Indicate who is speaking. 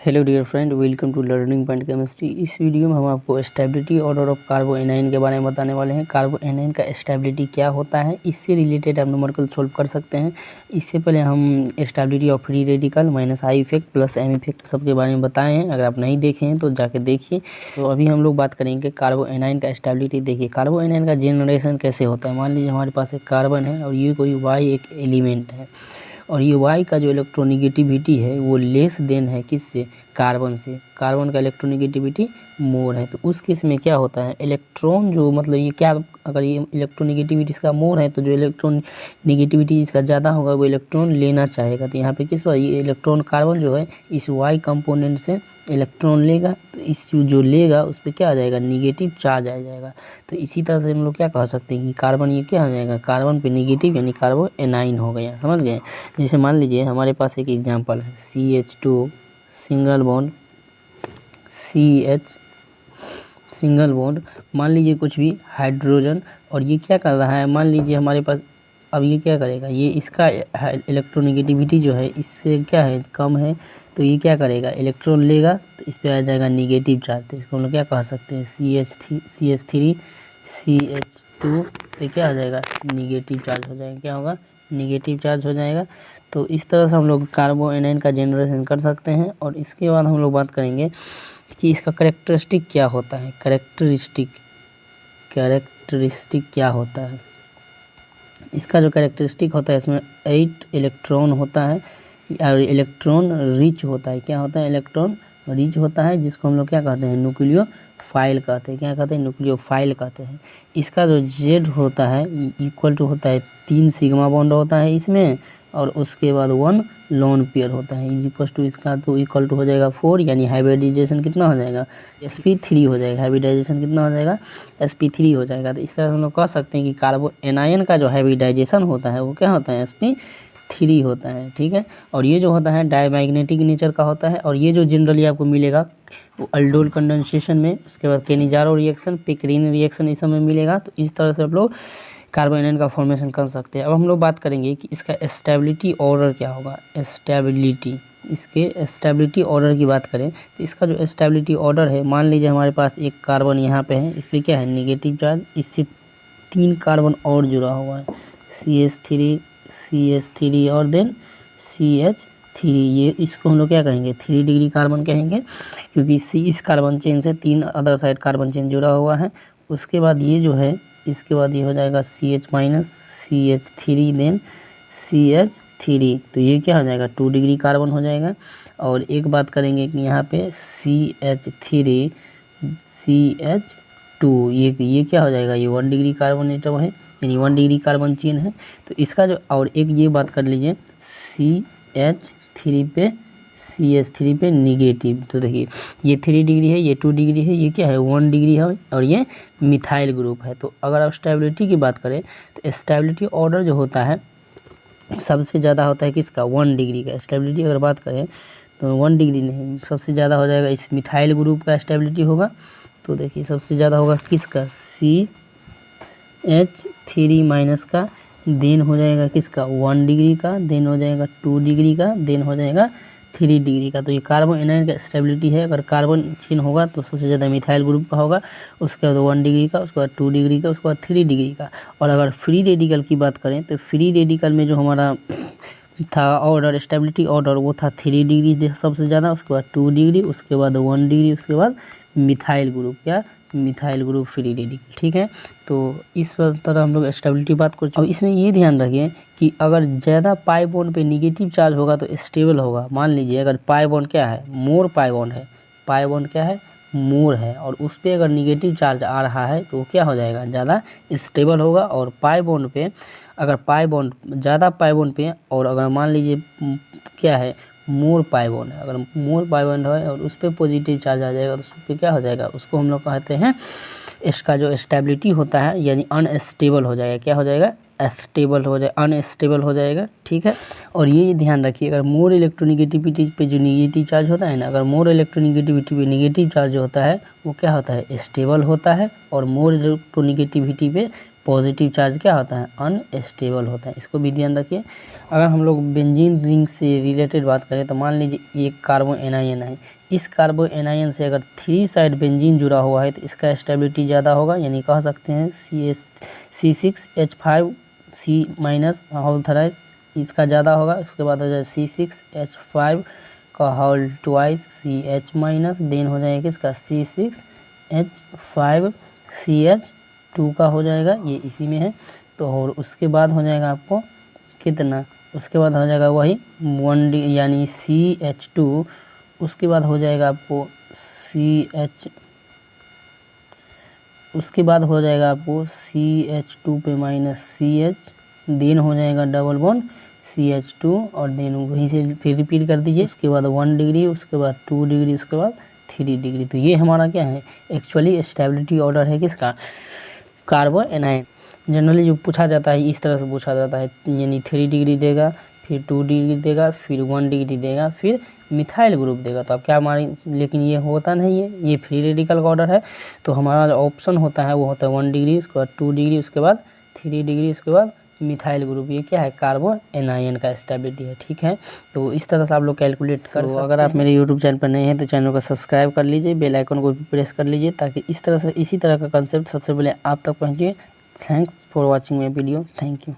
Speaker 1: Hello dear friend, welcome to learning point chemistry. इस video में हम आपको stability order of carbanion के बारे में बताने वाले हैं। कार्बो एनाइन का स्टेबिलिटी क्या होता है, इससे रिलेटेड आप न्यूमेरिकल सोल्व कर सकते हैं। इससे पहले हम stability of free radical minus I effect plus M effect सबके बारे में बताए हैं। अगर आप नहीं देखे हैं तो जाके देखिए। तो अभी हम लोग बात करेंगे कार्बो एनाइन का स्टेबिलिटी। देखिए, कार्बो एनाइन का जनरेशन कैसे होता है। मान लीजिए हमारे पास एक कार्बन है और ये कोई वाई एक एलिमेंट है, और ये वाई का जो इलेक्ट्रोनिगेटिविटी है वो लेस देन है किससे, कार्बन से। कार्बन का इलेक्ट्रोनिगेटिविटी मोर है। तो उस केस में क्या होता है, इलेक्ट्रॉन जो मतलब ये क्या, अगर ये इलेक्ट्रोनिगेटिविटी इसका मोर है तो जो इलेक्ट्रॉन निगेटिविटी इसका ज़्यादा होगा वो इलेक्ट्रॉन लेना चाहेगा। तो यहाँ पे किस बार ये इलेक्ट्रॉन कार्बन जो है इस वाई कंपोनेंट से इलेक्ट्रॉन लेगा, तो इस जो लेगा उस पर क्या आ जाएगा, निगेटिव चार्ज आ जाएगा। तो इसी तरह से हम लोग क्या कह सकते हैं कि कार्बन ये क्या हो जाएगा, कार्बन पे निगेटिव यानी कार्बो एनाइन हो गया। समझ गए। जैसे मान लीजिए हमारे पास एक एग्जांपल है CH2 single bond CH single bond, मान लीजिए कुछ भी हाइड्रोजन, और ये क्या कर रहा है, मान लीजिए हमारे पास, अब ये क्या करेगा, ये इसका इलेक्ट्रोनिगेटिविटी जो है इससे क्या है, कम है। तो ये क्या करेगा, इलेक्ट्रॉन लेगा तो इस पर आ जाएगा निगेटिव चार्ज। तो इसको हम लोग क्या कह सकते हैं, CH3 CH2 पे क्या आ जाएगा, निगेटिव चार्ज हो जाएगा। क्या होगा, निगेटिव चार्ज हो जाएगा। तो इस तरह से हम लोग कार्बो एनाइन का जनरेशन कर सकते हैं। और इसके बाद हम लोग बात करेंगे कि इसका करेक्टरिस्टिक क्या होता है। कैरेक्टरिस्टिक क्या होता है, इसका जो कैरेक्टरिस्टिक होता है इसमें 8 इलेक्ट्रॉन होता है और इलेक्ट्रॉन रिच होता है। क्या होता है, इलेक्ट्रॉन रिच होता है, जिसको हम लोग क्या कहते हैं, न्यूक्लियोफाइल कहते हैं। क्या कहते हैं, न्यूक्लियोफाइल कहते हैं। इसका जो जेड होता है इक्वल टू होता है 3 सिग्मा बॉन्ड होता है इसमें, और उसके बाद 1 लोन पेयर होता है इज इक्वल टू, इसका तो इक्वल टू हो जाएगा 4, यानी हाइब्रिडाइजेशन कितना हो जाएगा, sp3 हो जाएगा। हाइब्रिडाइजेशन कितना हो जाएगा, sp3 हो जाएगा। तो इस तरह से हम लोग कह सकते हैं कि कार्बो एनायन का जो हाइब्रिडाइजेशन होता है वो क्या होता है, sp3 होता है। ठीक है। और ये जो होता है डायमैग्नेटिक नेचर का होता है, और ये जो जनरली आपको मिलेगा वो अल्डोल कंडेंसेशन में, उसके बाद केनिजारो रिएक्शन, पिकरीन रिएक्शन इस सब में मिलेगा। तो इस तरह से आप लोग कार्बो एनायन का फॉर्मेशन कर सकते हैं। अब हम लोग बात करेंगे कि इसका स्टेबिलिटी ऑर्डर क्या होगा। इसके स्टेबिलिटी ऑर्डर की बात करें तो इसका जो स्टेबिलिटी ऑर्डर है, मान लीजिए हमारे पास एक कार्बन यहाँ पे है, इस पर क्या है, निगेटिव चार्ज, इससे 3 कार्बन और जुड़ा हुआ है, CH3 और देन CH3। ये इसको हम लोग क्या कहेंगे, 3 डिग्री कार्बन कहेंगे, क्योंकि इस कार्बन चेन से 3 अदर साइड कार्बन चेन जुड़ा हुआ है। उसके बाद ये जो है, इसके बाद ये हो जाएगा CH- CH3 देन CH3। तो ये क्या हो जाएगा, 2 डिग्री कार्बन हो जाएगा। और एक बात करेंगे कि यहाँ पे CH3 CH2, ये क्या हो जाएगा, ये 1 डिग्री कार्बन एटम है, यानी 1 डिग्री कार्बन चेन है। तो इसका जो, और एक ये बात कर लीजिए CH3 पे निगेटिव। तो देखिए ये 3 डिग्री है, ये 2 डिग्री है, ये क्या है, 1 डिग्री है, और ये मिथाइल ग्रुप है। तो अगर आप स्टेबिलिटी की बात करें तो स्टेबिलिटी ऑर्डर जो होता है सबसे ज़्यादा होता है किसका, 1 डिग्री का। स्टेबिलिटी अगर बात करें तो 1 डिग्री नहीं, सबसे ज़्यादा हो जाएगा इस मिथाइल ग्रुप का स्टेबिलिटी होगा। तो देखिए सबसे ज़्यादा होगा किसका, CH3 माइनस का, देन हो जाएगा किसका, 1 डिग्री का, देन हो जाएगा 2 डिग्री का, देन हो जाएगा 3 डिग्री का। तो ये कार्बन एनायन का स्टेबिलिटी है। अगर कार्बन चेन होगा तो सबसे ज़्यादा मिथाइल ग्रुप का होगा, उसके बाद 1 डिग्री का, उसके बाद 2 डिग्री का, उसके बाद 3 डिग्री का। और अगर फ्री रेडिकल की बात करें तो फ्री रेडिकल में जो हमारा था ऑर्डर, स्टेबिलिटी ऑर्डर, वो था 3 डिग्री सबसे ज़्यादा, उसके बाद 2 डिग्री, उसके बाद 1 डिग्री, उसके बाद मिथाइल ग्रुप। क्या, मिथाइल ग्रुप फ्री रेडिकल। ठीक है। तो इस तरह हम लोग स्टेबिलिटी बात कर चुके। अब इसमें ये ध्यान रखिए कि अगर ज़्यादा पाई बॉन्ड पे निगेटिव चार्ज होगा तो स्टेबल होगा। मान लीजिए अगर पाई बॉन्ड क्या है, मोर पाई बॉन्ड है, पाई बॉन्ड क्या है, मोर है, और उस पर अगर निगेटिव चार्ज आ रहा है तो वो क्या हो जाएगा, ज़्यादा स्टेबल होगा। और पाई बॉन्ड पे, अगर पाई बॉन्ड ज़्यादा पाई बॉन्ड पे, और अगर मान लीजिए क्या है, मोर पाई बॉन्ड है, अगर मोर पाई बॉन्ड है और उस पर पॉजिटिव चार्ज आ जाएगा तो उस पर क्या हो जाएगा, उसको हम लोग कहते हैं, इसका जो स्टेबिलिटी होता है यानी अनस्टेबल हो जाएगा। क्या हो जाएगा, अनस्टेबल हो जाएगा। ठीक है। और ये ध्यान रखिए, अगर मोर इलेक्ट्रोनिगेटिविटी पे जो निगेटिव चार्ज होता है ना, अगर मोर इलेक्ट्रोनिगेटिविटी पे निगेटिव चार्ज होता है वो क्या होता है, स्टेबल होता है, और मोर इलेक्ट्रोनिगेटिविटी पे पॉजिटिव चार्ज क्या होता है, अनस्टेबल होता है। इसको भी ध्यान रखिए। अगर हम लोग बेंजीन रिंग से रिलेटेड बात करें तो मान लीजिए एक कार्बो एनायन है, इस कार्बो एनायन से अगर 3 साइड बेंजीन जुड़ा हुआ है तो इसका स्टेबिलिटी ज़्यादा होगा, यानी कह सकते हैं C6H5C- होल थराइस इसका ज़्यादा होगा। उसके बाद हो जाए C6H5 का होल ट्वाइस CH-, देन हो जाएगा इसका C6H5CH2 का हो जाएगा, ये इसी में है। तो और उसके बाद हो जाएगा आपको कितना, उसके बाद हो जाएगा वही 1D यानी CH2। उसके बाद हो जाएगा आपको उसके बाद हो जाएगा आपको CH2 पे -CH, देन हो जाएगा डबल बॉन्ड CH2 और देन वहीं से फिर रिपीट कर दीजिए। उसके बाद 1 डिग्री, उसके बाद 2 डिग्री, उसके बाद 3 डिग्री। तो ये हमारा क्या है, एक्चुअली स्टेबिलिटी ऑर्डर है किसका, कार्बो एनायन। जनरली जो पूछा जाता है इस तरह से पूछा जाता है, यानी 3 डिग्री देगा, फिर 2 डिग्री देगा, फिर 1 डिग्री देगा, फिर मिथाइल ग्रुप देगा। तो अब क्या हमारी, लेकिन ये होता नहीं है, ये फ्री रेडिकल का ऑर्डर है। तो हमारा जो ऑप्शन होता है वो होता है 1 डिग्री, उसके बाद 2 डिग्री, उसके बाद 3 डिग्री, उसके बाद मिथाइल ग्रुप। ये क्या है, कार्बो एनायन का स्टेबिलिटी है, ठीक है। तो इस तरह से आप लोग कैलकुलेट कर सकते हैं। अगर आप मेरे यूट्यूब चैनल पर नए हैं तो चैनल को सब्सक्राइब कर लीजिए, बेल आइकन को भी प्रेस कर लीजिए, ताकि इस तरह से इसी तरह का कंसेप्ट सबसे पहले आप तक पहुँचे। Thanks for watching my video, thank you.